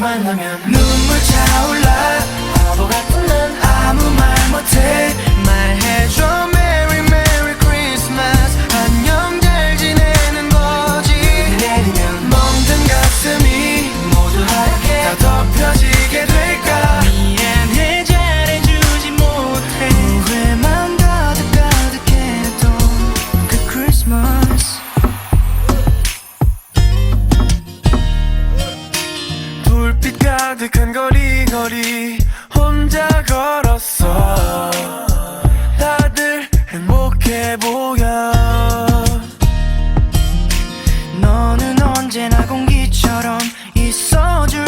만나면 눈물 차올라. 바보 같은 난 아무 말 못해. 말해줘 Merry Merry Christmas. 안녕 잘 지내는 거지. 내리면 멍든 가슴이 모두 하얗게 다 덮여지게 될까. 미안해 잘해주지 못해. 후회만 가득가득해도 그 크리스마스. 불빛 가득한 거리 혼자 걸었어. 다들 행복해 보여. 너는 언제나 공기처럼 있어줄